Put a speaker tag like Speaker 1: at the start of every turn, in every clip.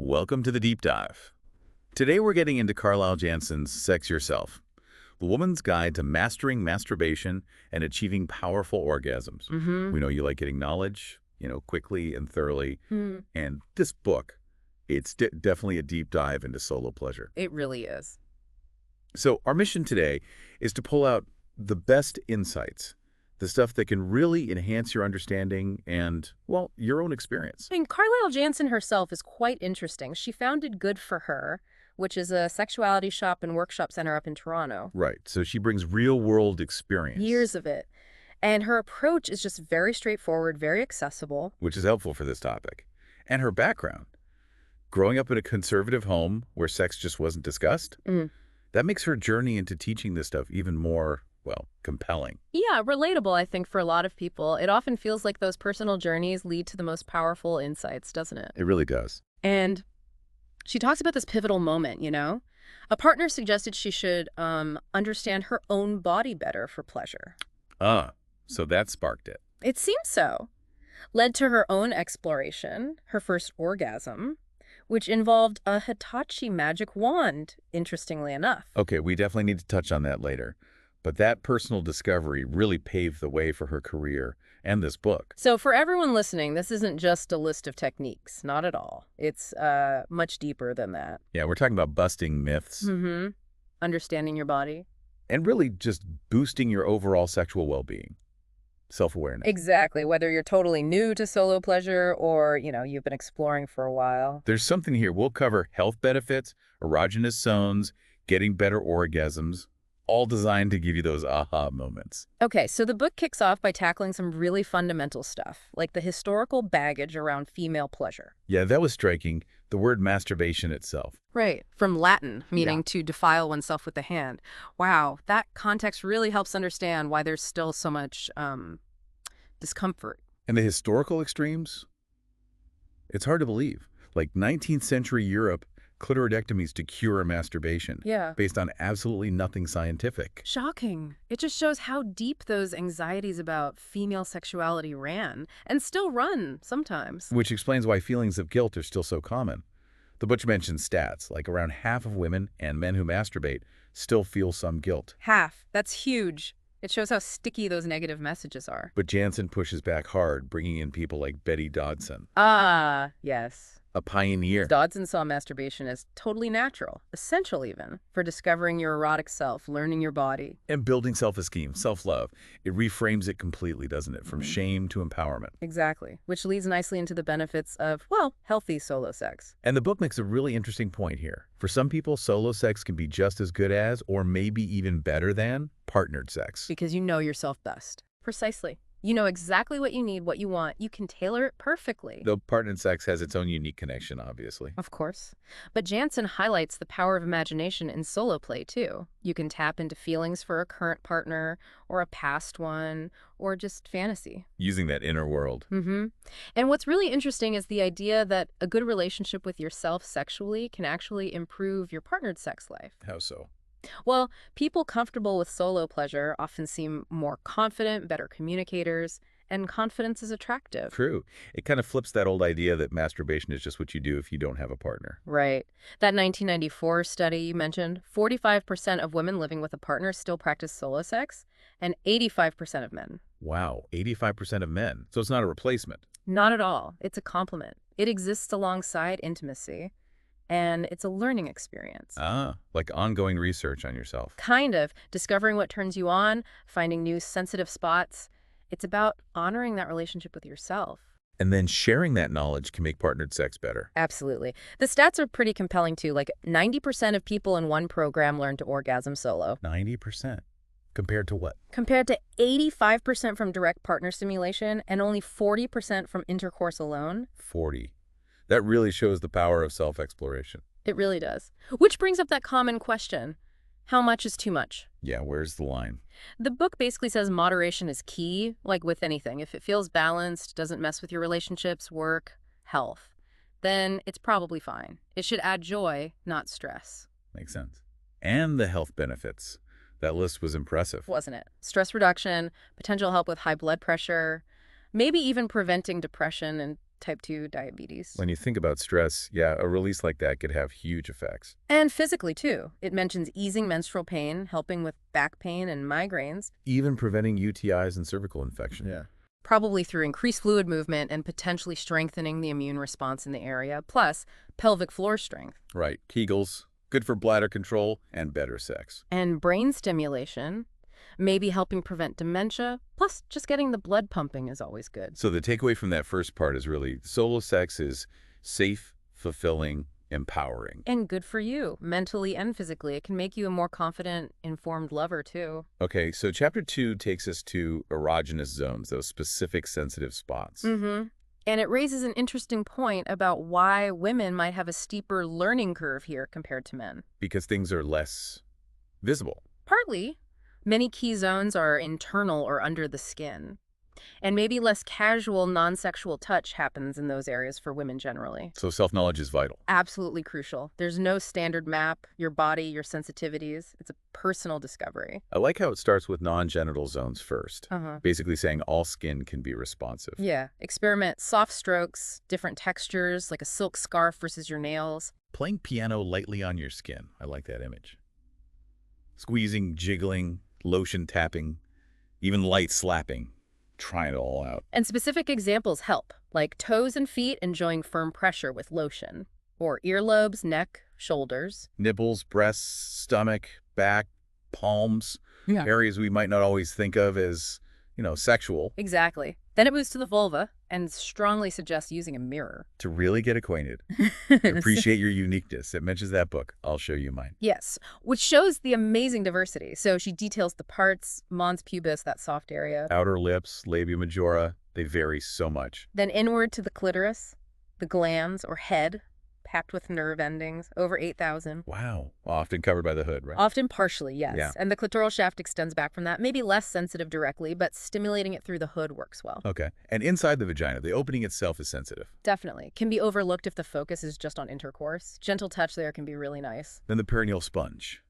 Speaker 1: Welcome to the Deep Dive. Today we're getting into Carlyle Jansen's Sex Yourself, the woman's guide to mastering masturbation and achieving powerful orgasms. We know you like getting knowledge, quickly and thoroughly. And this book, it's definitely a deep dive into solo pleasure.
Speaker 2: It really is.
Speaker 1: So our mission today is to pull out the best insights, the stuff that can really enhance your understanding and, well, your own experience.
Speaker 2: I mean, Carlyle Jansen herself is quite interesting. She founded Good for Her, which is a sexuality shop and workshop center up in Toronto.
Speaker 1: Right. So she brings real-world experience.
Speaker 2: Years of it. And her approach is just very straightforward, very accessible.
Speaker 1: Which is helpful for this topic. And her background. Growing up in a conservative home where sex just wasn't discussed, that makes her journey into teaching this stuff even more, well, compelling.
Speaker 2: Yeah, relatable, I think, for a lot of people. It often feels like those personal journeys lead to the most powerful insights, doesn't it?
Speaker 1: It really does.
Speaker 2: And she talks about this pivotal moment, A partner suggested she should understand her own body better for pleasure.
Speaker 1: So that sparked it.
Speaker 2: It seems so. Led to her own exploration, her first orgasm, which involved a Hitachi magic wand, interestingly enough.
Speaker 1: Okay, we definitely need to touch on that later. But that personal discovery really paved the way for her career and this book.
Speaker 2: So for everyone listening, this isn't just a list of techniques. Not at all. It's much deeper than that.
Speaker 1: Yeah, we're talking about busting myths.
Speaker 2: Understanding your body.
Speaker 1: And really just boosting your overall sexual well-being. Self-awareness.
Speaker 2: Exactly. Whether you're totally new to solo pleasure or, you've been exploring for a while.
Speaker 1: There's something here. We'll cover health benefits, erogenous zones, getting better orgasms, all designed to give you those aha moments.
Speaker 2: Okay, so the book kicks off by tackling some really fundamental stuff, like the historical baggage around female pleasure.
Speaker 1: Yeah, that was striking. The word masturbation itself.
Speaker 2: Right, from Latin, meaning to defile oneself with the hand. Wow, that context really helps understand why there's still so much discomfort.
Speaker 1: And the historical extremes? It's hard to believe. Like 19th century Europe, clitoridectomies to cure masturbation.
Speaker 2: Yeah.
Speaker 1: Based on absolutely nothing scientific.
Speaker 2: Shocking. It just shows how deep those anxieties about female sexuality ran, and still run sometimes.
Speaker 1: Which explains why feelings of guilt are still so common. The book mentions stats, like around half of women and men who masturbate still feel some guilt.
Speaker 2: Half. That's huge. It shows how sticky those negative messages are.
Speaker 1: But Jansen pushes back hard, bringing in people like Betty Dodson.
Speaker 2: Ah, yes.
Speaker 1: A pioneer.
Speaker 2: Dodson saw masturbation as totally natural, essential even, for discovering your erotic self, learning your body.
Speaker 1: And building self-esteem, self-love. It reframes it completely, doesn't it? From shame to empowerment.
Speaker 2: Exactly. Which leads nicely into the benefits of, well, healthy solo sex.
Speaker 1: And the book makes a really interesting point here. For some people, solo sex can be just as good as, or maybe even better than, partnered sex.
Speaker 2: Because you know yourself best. Precisely. You know exactly what you need, what you want. You can tailor it perfectly.
Speaker 1: Though partnered sex has its own unique connection, obviously.
Speaker 2: Of course. But Jansen highlights the power of imagination in solo play, too. You can tap into feelings for a current partner, or a past one, or just fantasy.
Speaker 1: Using that inner world.
Speaker 2: And what's really interesting is the idea that a good relationship with yourself sexually can actually improve your partnered sex life.
Speaker 1: How so?
Speaker 2: Well, people comfortable with solo pleasure often seem more confident, better communicators, and confidence is attractive.
Speaker 1: True. It kind of flips that old idea that masturbation is just what you do if you don't have a partner.
Speaker 2: Right. That 1994 study you mentioned, 45% of women living with a partner still practice solo sex, and 85% of men.
Speaker 1: Wow, 85% of men. So it's not a replacement.
Speaker 2: Not at all. It's a complement. It exists alongside intimacy. And it's a learning experience.
Speaker 1: Like ongoing research on yourself.
Speaker 2: Kind of. Discovering what turns you on, finding new sensitive spots. It's about honoring that relationship with yourself.
Speaker 1: And then sharing that knowledge can make partnered sex better.
Speaker 2: Absolutely. The stats are pretty compelling, too. Like 90% of people in one program learn to orgasm solo.
Speaker 1: 90%? Compared to what?
Speaker 2: Compared to 85% from direct partner stimulation and only 40% from intercourse alone.
Speaker 1: 40. That really shows the power of self-exploration.
Speaker 2: It really does. Which brings up that common question. How much is too much?
Speaker 1: Yeah, where's the line?
Speaker 2: The book basically says moderation is key, like with anything. If it feels balanced, doesn't mess with your relationships, work, health, then it's probably fine. It should add joy, not stress.
Speaker 1: Makes sense. And the health benefits. That list was impressive.
Speaker 2: Wasn't it? Stress reduction, potential help with high blood pressure, maybe even preventing depression and type 2 diabetes.
Speaker 1: When you think about stress, yeah, a release like that could have huge effects.
Speaker 2: And physically, too. It mentions easing menstrual pain, helping with back pain and migraines.
Speaker 1: Even preventing UTIs and cervical infection.
Speaker 3: Yeah.
Speaker 2: Probably through increased fluid movement and potentially strengthening the immune response in the area, plus pelvic floor strength.
Speaker 1: Right. Kegels, good for bladder control and better sex.
Speaker 2: And brain stimulation, maybe helping prevent dementia, plus just getting the blood pumping is always good.
Speaker 1: So the takeaway from that first part is really solo sex is safe, fulfilling, empowering.
Speaker 2: And good for you, mentally and physically. It can make you a more confident, informed lover, too.
Speaker 1: Okay, so chapter 2 takes us to erogenous zones, those specific sensitive spots.
Speaker 2: Mm-hmm. And it raises an interesting point about why women might have a steeper learning curve here compared to men.
Speaker 1: Because things are less visible.
Speaker 2: Partly. Many key zones are internal or under the skin. And maybe less casual, non-sexual touch happens in those areas for women generally.
Speaker 1: So self-knowledge is vital.
Speaker 2: Absolutely crucial. There's no standard map, your body, your sensitivities. It's a personal discovery.
Speaker 1: I like how it starts with non-genital zones first.
Speaker 2: Uh-huh.
Speaker 1: Basically saying all skin can be responsive.
Speaker 2: Yeah. Experiment soft strokes, different textures, like a silk scarf versus your nails.
Speaker 1: Playing piano lightly on your skin. I like that image. Squeezing, jiggling, lotion tapping, even light slapping. Trying it all out.
Speaker 2: And specific examples help, like toes and feet enjoying firm pressure with lotion, or earlobes, neck, shoulders.
Speaker 1: Nipples, breasts, stomach, back, palms,
Speaker 3: Yeah.
Speaker 1: areas we might not always think of as, sexual.
Speaker 2: Exactly. Then it moves to the vulva and strongly suggests using a mirror.
Speaker 1: To really get acquainted. Appreciate your uniqueness. It mentions that book. I'll show you mine.
Speaker 2: Yes, which shows the amazing diversity. So she details the parts, mons pubis, that soft area.
Speaker 1: Outer lips, labia majora, they vary so much.
Speaker 2: Then inward to the clitoris, the glans or head, packed with nerve endings, over 8,000.
Speaker 1: Wow. Often covered by the hood, right?
Speaker 2: Often partially, yes.
Speaker 1: Yeah.
Speaker 2: And the clitoral shaft extends back from that, maybe less sensitive directly, but stimulating it through the hood works well.
Speaker 1: Okay. And inside the vagina, the opening itself is sensitive.
Speaker 2: Definitely. Can be overlooked if the focus is just on intercourse. Gentle touch there can be really nice.
Speaker 1: Then the perineal sponge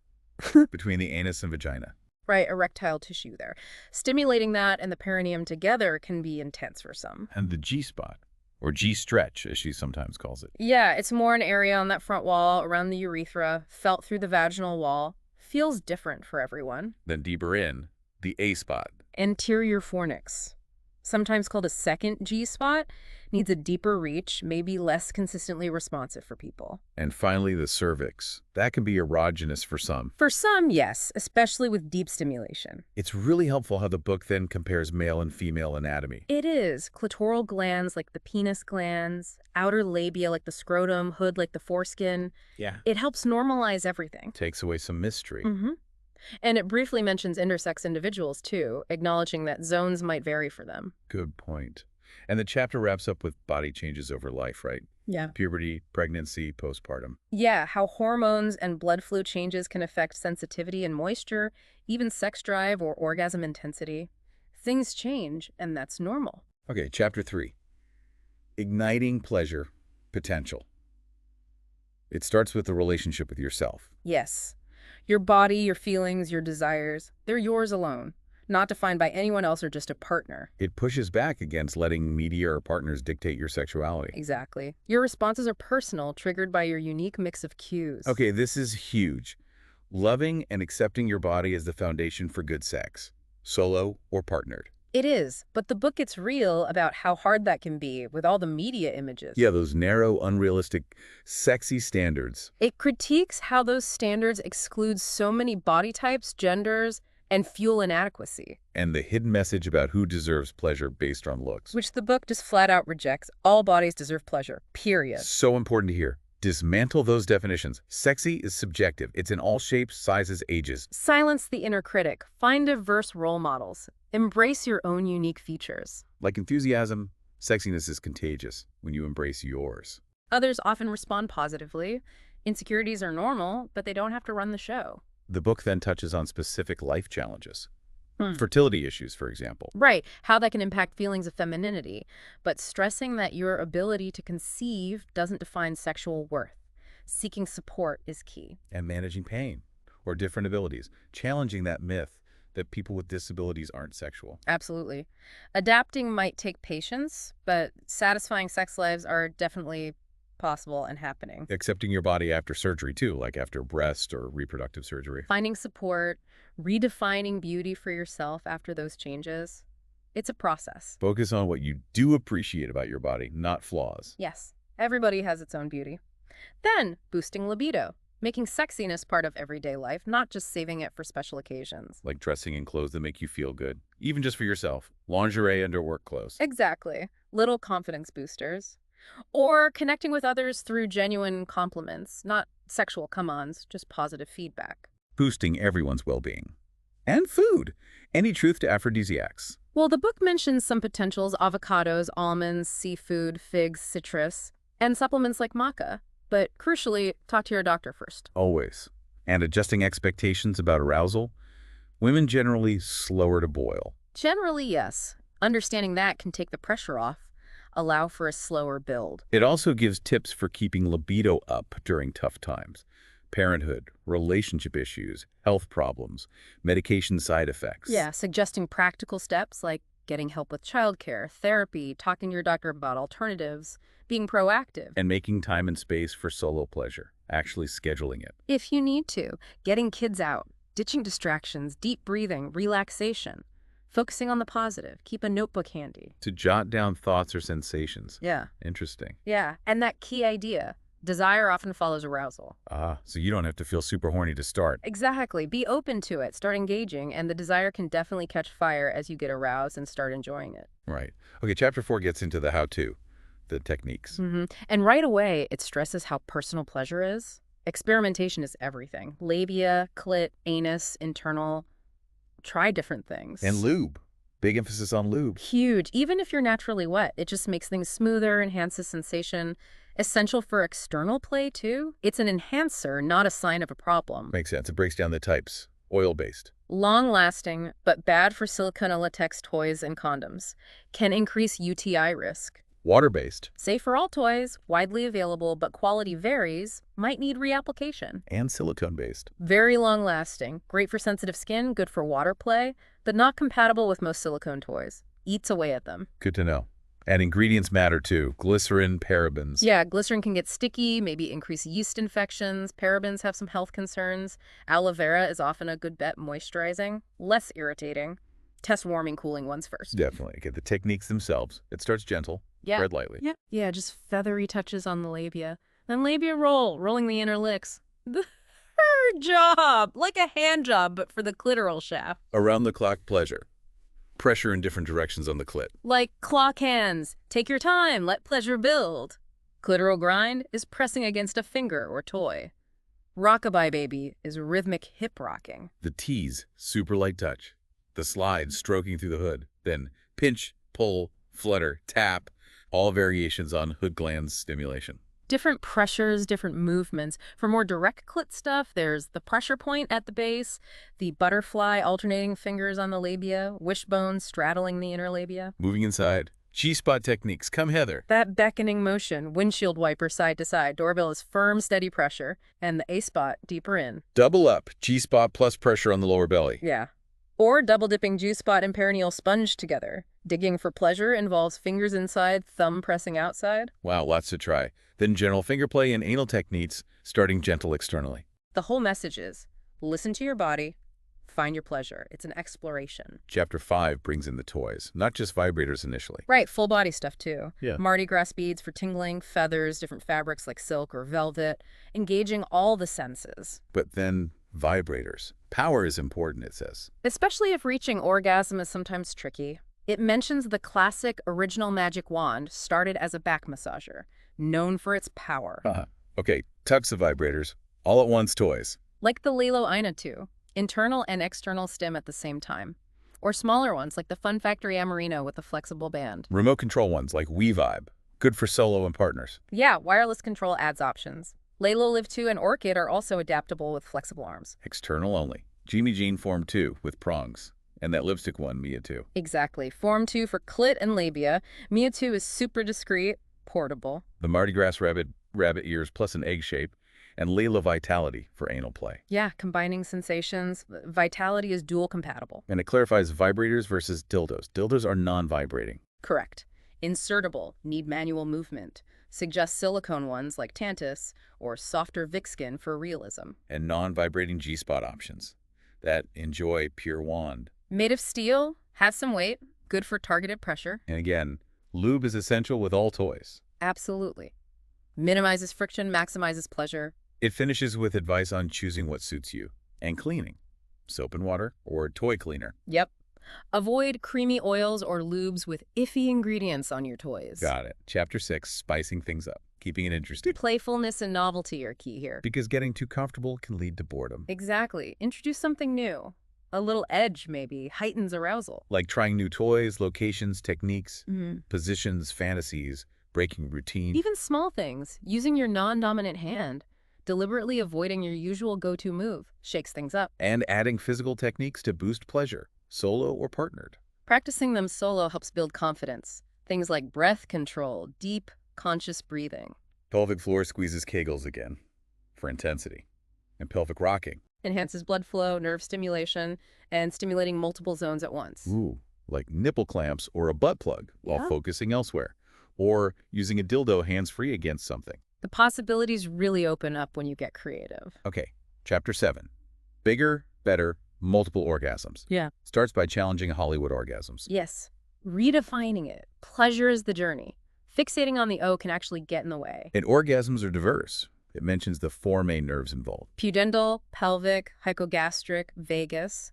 Speaker 1: between the anus and vagina.
Speaker 2: Right, erectile tissue there. Stimulating that and the perineum together can be intense for some.
Speaker 1: And the G-spot, or G-stretch, as she sometimes calls it.
Speaker 2: Yeah, it's more an area on that front wall, around the urethra, felt through the vaginal wall. Feels different for everyone.
Speaker 1: Then deeper in, the A-spot.
Speaker 2: Anterior fornix, sometimes called a second G-spot, needs a deeper reach, maybe less consistently responsive for people.
Speaker 1: And finally, the cervix. That can be erogenous for some.
Speaker 2: For some, yes, especially with deep stimulation.
Speaker 1: It's really helpful how the book then compares male and female anatomy.
Speaker 2: It is. Clitoral glands like the penis glands, outer labia like the scrotum, hood like the foreskin.
Speaker 1: Yeah.
Speaker 2: It helps normalize everything.
Speaker 1: Takes away some mystery.
Speaker 2: Mm-hmm. And it briefly mentions intersex individuals, too, acknowledging that zones might vary for them.
Speaker 1: Good point. And the chapter wraps up with body changes over life, right?
Speaker 2: Yeah.
Speaker 1: Puberty, pregnancy, postpartum.
Speaker 2: Yeah, how hormones and blood flow changes can affect sensitivity and moisture, even sex drive or orgasm intensity. Things change, and that's normal.
Speaker 1: Okay, chapter 3. Igniting pleasure, potential. It starts with the relationship with yourself.
Speaker 2: Yes. Your body, your feelings, your desires, they're yours alone, not defined by anyone else or just a partner.
Speaker 1: It pushes back against letting media or partners dictate your sexuality.
Speaker 2: Exactly. Your responses are personal, triggered by your unique mix of cues.
Speaker 1: Okay, this is huge. Loving and accepting your body is the foundation for good sex, solo or partnered.
Speaker 2: It is, but the book gets real about how hard that can be with all the media images.
Speaker 1: Yeah, those narrow, unrealistic, sexy standards.
Speaker 2: It critiques how those standards exclude so many body types, genders, and fuel inadequacy.
Speaker 1: And the hidden message about who deserves pleasure based on looks.
Speaker 2: Which the book just flat out rejects. All bodies deserve pleasure, period.
Speaker 1: So important to hear. Dismantle those definitions. Sexy is subjective. It's in all shapes, sizes, ages.
Speaker 2: Silence the inner critic. Find diverse role models. Embrace your own unique features.
Speaker 1: Like enthusiasm, sexiness is contagious when you embrace yours.
Speaker 2: Others often respond positively. Insecurities are normal, but they don't have to run the show.
Speaker 1: The book then touches on specific life challenges. Fertility issues, for example.
Speaker 2: Right, how that can impact feelings of femininity, but stressing that your ability to conceive doesn't define sexual worth. Seeking support is key.
Speaker 1: And managing pain or different abilities. Challenging that myth that people with disabilities aren't sexual.
Speaker 2: Absolutely. Adapting might take patience, but satisfying sex lives are definitely possible and happening.
Speaker 1: Accepting your body after surgery, too, like after breast or reproductive surgery.
Speaker 2: Finding support, redefining beauty for yourself after those changes, it's a process.
Speaker 1: Focus on what you do appreciate about your body, not flaws.
Speaker 2: Yes, everybody has its own beauty. Then, boosting libido, making sexiness part of everyday life, not just saving it for special occasions.
Speaker 1: Like dressing in clothes that make you feel good, even just for yourself. Lingerie under work clothes.
Speaker 2: Exactly. Little confidence boosters. Or connecting with others through genuine compliments, not sexual come-ons, just positive feedback.
Speaker 1: Boosting everyone's well-being. And food. Any truth to aphrodisiacs.
Speaker 2: Well, the book mentions some potentials: avocados, almonds, seafood, figs, citrus, and supplements like maca. But crucially, talk to your doctor first.
Speaker 1: Always. And adjusting expectations about arousal. Women generally slower to boil.
Speaker 2: Generally, yes. Understanding that can take the pressure off, allow for a slower build.
Speaker 1: It also gives tips for keeping libido up during tough times. Parenthood, relationship issues, health problems, medication side effects.
Speaker 2: Yeah, suggesting practical steps like getting help with childcare, therapy, talking to your doctor about alternatives, being proactive.
Speaker 1: And making time and space for solo pleasure, actually scheduling it.
Speaker 2: If you need to, getting kids out, ditching distractions, deep breathing, relaxation, focusing on the positive, keep a notebook handy.
Speaker 1: To jot down thoughts or sensations.
Speaker 2: Yeah.
Speaker 1: Interesting.
Speaker 2: Yeah, and that key idea, desire often follows arousal.
Speaker 1: So you don't have to feel super horny to start.
Speaker 2: Exactly. Be open to it, start engaging, and the desire can definitely catch fire as you get aroused and start enjoying it.
Speaker 1: Right. Okay, chapter 4 gets into the how-to, the techniques.
Speaker 2: And right away, it stresses how personal pleasure is. Experimentation is everything. Labia, clit, anus, internal. Try different things.
Speaker 1: And lube. Big emphasis on lube.
Speaker 2: Huge. Even if you're naturally wet, it just makes things smoother, enhances sensation. Essential for external play, too. It's an enhancer, not a sign of a problem.
Speaker 1: Makes sense. It breaks down the types. Oil-based.
Speaker 2: Long-lasting, but bad for silicone or latex toys and condoms. Can increase UTI risk.
Speaker 1: Water-based.
Speaker 2: Safe for all toys, widely available, but quality varies, might need reapplication.
Speaker 1: And silicone-based.
Speaker 2: Very long-lasting, great for sensitive skin, good for water play, but not compatible with most silicone toys. Eats away at them.
Speaker 1: Good to know. And ingredients matter too. Glycerin, parabens.
Speaker 2: Yeah, glycerin can get sticky, maybe increase yeast infections. Parabens have some health concerns. Aloe vera is often a good bet moisturizing, less irritating. Test warming, cooling ones first.
Speaker 1: Definitely. Okay, the techniques themselves. It starts gentle.
Speaker 2: Yeah.
Speaker 1: Spread lightly.
Speaker 2: Yeah, just feathery touches on the labia. Then labia roll, rolling the inner licks. Her job, like a hand job, but for the clitoral shaft.
Speaker 1: Around-the-clock pleasure. Pressure in different directions on the clit.
Speaker 2: Like clock hands. Take your time, let pleasure build. Clitoral grind is pressing against a finger or toy. Rockabye baby is rhythmic hip rocking.
Speaker 1: The tease, super light touch. The slide, stroking through the hood. Then pinch, pull, flutter, tap. All variations on hood glands stimulation.
Speaker 2: Different pressures, different movements. For more direct clit stuff, there's the pressure point at the base, the butterfly alternating fingers on the labia, wishbone straddling the inner labia.
Speaker 1: Moving inside. G-spot techniques. Come, Heather.
Speaker 2: That beckoning motion, windshield wiper side to side, doorbell is firm, steady pressure, and the A-spot deeper in.
Speaker 1: Double up. G-spot plus pressure on the lower belly.
Speaker 2: Yeah. Or double dipping G-spot and perineal sponge together. Digging for pleasure involves fingers inside, thumb pressing outside.
Speaker 1: Wow, lots to try. Then general finger play and anal techniques, starting gentle externally.
Speaker 2: The whole message is, listen to your body, find your pleasure. It's an exploration.
Speaker 1: Chapter 5 brings in the toys, not just vibrators initially.
Speaker 2: Right, full body stuff too.
Speaker 1: Yeah.
Speaker 2: Mardi Gras beads for tingling, feathers, different fabrics like silk or velvet, engaging all the senses.
Speaker 1: But then vibrators. Power is important, it says.
Speaker 2: Especially if reaching orgasm is sometimes tricky. It mentions the classic original magic wand started as a back massager, known for its power.
Speaker 1: Okay, tucks of vibrators, all at once toys.
Speaker 2: Like the Lelo Ina 2, internal and external stim at the same time. Or smaller ones like the Fun Factory Amarino with a flexible band.
Speaker 1: Remote control ones like WeVibe, good for solo and partners.
Speaker 2: Yeah, wireless control adds options. Lelo Live 2 and Orchid are also adaptable with flexible arms.
Speaker 1: External only. Jimmy Jean Form 2 with prongs. And that lipstick one, Mia 2.
Speaker 2: Exactly. Form 2 for clit and labia. Mia 2 is super discreet, portable.
Speaker 1: The Mardi Gras Rabbit rabbit ears plus an egg shape, and Layla vitality for anal play.
Speaker 2: Yeah, combining sensations. Vitality is dual compatible.
Speaker 1: And it clarifies vibrators versus dildos. Dildos are non-vibrating.
Speaker 2: Correct. Insertable, need manual movement. Suggest silicone ones like Tantus or softer Vicskin for realism.
Speaker 1: And non-vibrating G-spot options that enjoy pure wand.
Speaker 2: Made of steel, has some weight, good for targeted pressure.
Speaker 1: And again, lube is essential with all toys.
Speaker 2: Absolutely. Minimizes friction, maximizes pleasure.
Speaker 1: It finishes with advice on choosing what suits you and cleaning. Soap and water or toy cleaner.
Speaker 2: Yep. Avoid creamy oils or lubes with iffy ingredients on your toys.
Speaker 1: Got it. Chapter 6, spicing things up, keeping it interesting.
Speaker 2: Playfulness and novelty are key here.
Speaker 1: Because getting too comfortable can lead to boredom.
Speaker 2: Exactly. Introduce something new. A little edge, maybe, heightens arousal.
Speaker 1: Like trying new toys, locations, techniques, positions, fantasies, breaking routine.
Speaker 2: Even small things, using your non-dominant hand, deliberately avoiding your usual go-to move, shakes things up.
Speaker 1: And adding physical techniques to boost pleasure, solo or partnered.
Speaker 2: Practicing them solo helps build confidence. Things like breath control, deep, conscious breathing.
Speaker 1: Pelvic floor squeezes Kegels again for intensity. And pelvic rocking.
Speaker 2: Enhances blood flow, nerve stimulation, and stimulating multiple zones at once.
Speaker 1: Ooh, like nipple clamps or a butt plug while focusing elsewhere. Or using a dildo hands-free against something.
Speaker 2: The possibilities really open up when you get creative.
Speaker 1: Okay, Chapter 7. Bigger, better, multiple orgasms.
Speaker 2: Yeah.
Speaker 1: Starts by challenging Hollywood orgasms.
Speaker 2: Yes. Redefining it. Pleasure is the journey. Fixating on the O can actually get in the way.
Speaker 1: And orgasms are diverse. It mentions the 4 main nerves involved.
Speaker 2: Pudendal, pelvic, hypogastric, vagus.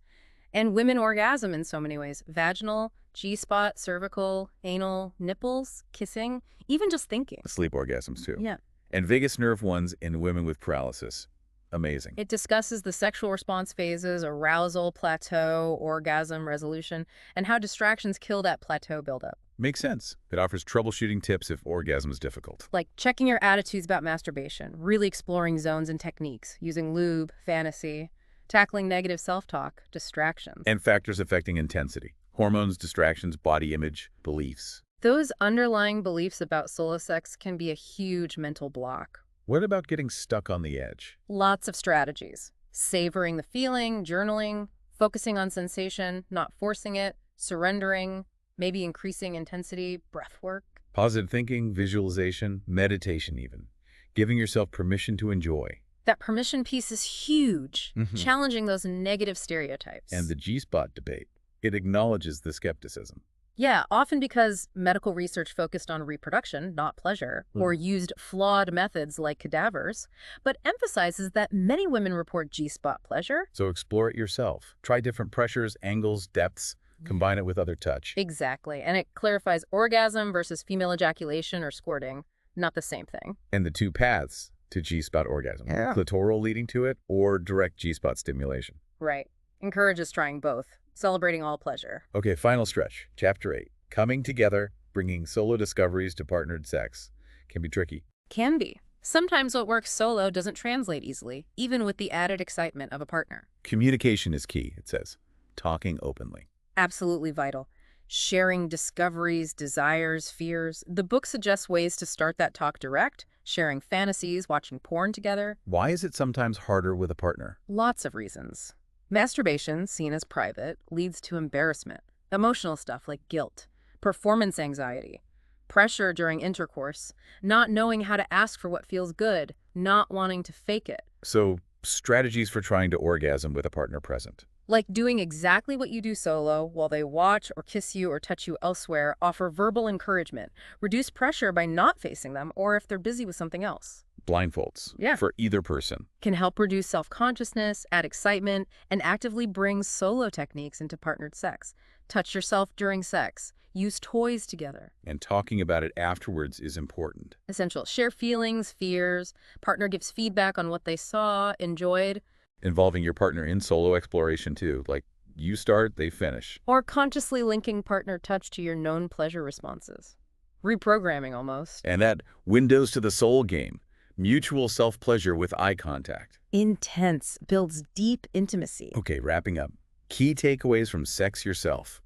Speaker 2: And women orgasm in so many ways. Vaginal, G-spot, cervical, anal, nipples, kissing, even just thinking.
Speaker 1: Sleep orgasms, too.
Speaker 2: Yeah.
Speaker 1: And vagus nerve ones in women with paralysis. Amazing.
Speaker 2: It discusses the sexual response phases, arousal, plateau, orgasm, resolution, and how distractions kill that plateau buildup.
Speaker 1: Makes sense. It offers troubleshooting tips if orgasm is difficult.
Speaker 2: Like checking your attitudes about masturbation, really exploring zones and techniques, using lube, fantasy, tackling negative self-talk, distractions.
Speaker 1: And factors affecting intensity. Hormones, distractions, body image, beliefs.
Speaker 2: Those underlying beliefs about solo sex can be a huge mental block.
Speaker 1: What about getting stuck on the edge?
Speaker 2: Lots of strategies. Savoring the feeling, journaling, focusing on sensation, not forcing it, surrendering, maybe increasing intensity, breath work.
Speaker 1: Positive thinking, visualization, meditation even. Giving yourself permission to enjoy.
Speaker 2: That permission piece is huge, challenging those negative stereotypes.
Speaker 1: And the G-spot debate. It acknowledges the skepticism.
Speaker 2: Yeah, often because medical research focused on reproduction, not pleasure, or used flawed methods like cadavers, but emphasizes that many women report G-spot pleasure.
Speaker 1: So explore it yourself. Try different pressures, angles, depths. Combine it with other touch.
Speaker 2: Exactly, and it clarifies orgasm versus female ejaculation or squirting, not the same thing.
Speaker 1: And the 2 paths to G-spot orgasm. Clitoral leading to it or direct G-spot stimulation.
Speaker 2: Right. Encourages trying both, celebrating all pleasure.
Speaker 1: Okay, final stretch. Chapter 8. Coming together, bringing solo discoveries to partnered sex. Can be tricky.
Speaker 2: Can be. Sometimes what works solo doesn't translate easily, even with the added excitement of a partner.
Speaker 1: Communication is key, it says. Talking openly.
Speaker 2: Absolutely vital. Sharing discoveries, desires, fears. The book suggests ways to start that talk direct, sharing fantasies, watching porn together.
Speaker 1: Why is it sometimes harder with a partner?
Speaker 2: Lots of reasons. Masturbation, seen as private, leads to embarrassment, emotional stuff like guilt, performance anxiety, pressure during intercourse, not knowing how to ask for what feels good, not wanting to fake it.
Speaker 1: So, strategies for trying to orgasm with a partner present.
Speaker 2: Like doing exactly what you do solo while they watch or kiss you or touch you elsewhere, offer verbal encouragement, reduce pressure by not facing them or if they're busy with something else.
Speaker 1: Blindfolds.
Speaker 2: Yeah.
Speaker 1: For either person.
Speaker 2: Can help reduce self-consciousness, add excitement, and actively bring solo techniques into partnered sex. Touch yourself during sex. Use toys together.
Speaker 1: And talking about it afterwards is important.
Speaker 2: Essential. Share feelings, fears. Partner gives feedback on what they saw, enjoyed.
Speaker 1: Involving your partner in solo exploration too. Like, you start, they finish.
Speaker 2: Or consciously linking partner touch to your known pleasure responses. Reprogramming almost.
Speaker 1: And that windows to the soul game. Mutual self-pleasure with eye contact.
Speaker 2: Intense. Builds deep intimacy.
Speaker 1: Okay, wrapping up. Key takeaways from Sex Yourself.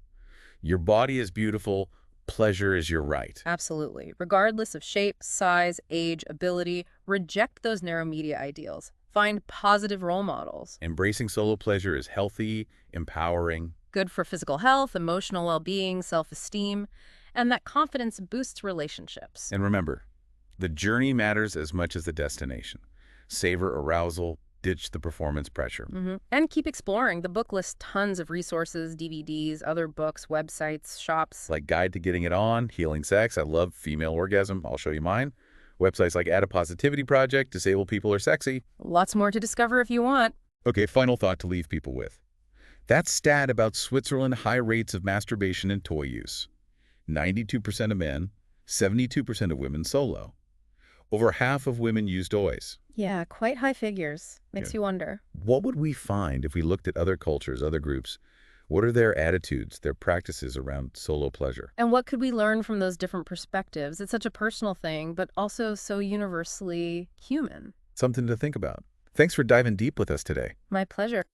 Speaker 1: Your body is beautiful, Pleasure is your right.
Speaker 2: Absolutely. Regardless of shape, size, age, ability, reject those narrow media ideals. Find positive role models.
Speaker 1: Embracing solo pleasure is healthy, empowering.
Speaker 2: Good for physical health, emotional well-being, self-esteem, and that confidence boosts relationships.
Speaker 1: And remember, the journey matters as much as the destination. Savor arousal, ditch the performance pressure.
Speaker 2: And keep exploring. The book lists tons of resources, DVDs, other books, websites, shops.
Speaker 1: Like Guide to Getting It On, Healing Sex, I love female orgasm, I'll show you mine. Websites like Adipositivity Project, Disabled People Are Sexy.
Speaker 2: Lots more to discover if you want.
Speaker 1: Okay, final thought to leave people with. That stat about Switzerland's high rates of masturbation and toy use. 92% of men, 72% of women solo. Over half of women use toys.
Speaker 2: Yeah, quite high figures. Makes you wonder.
Speaker 1: What would we find if we looked at other cultures, other groups? What are their attitudes, their practices around solo pleasure?
Speaker 2: And what could we learn from those different perspectives? It's such a personal thing, but also so universally human.
Speaker 1: Something to think about. Thanks for diving deep with us today.
Speaker 2: My pleasure.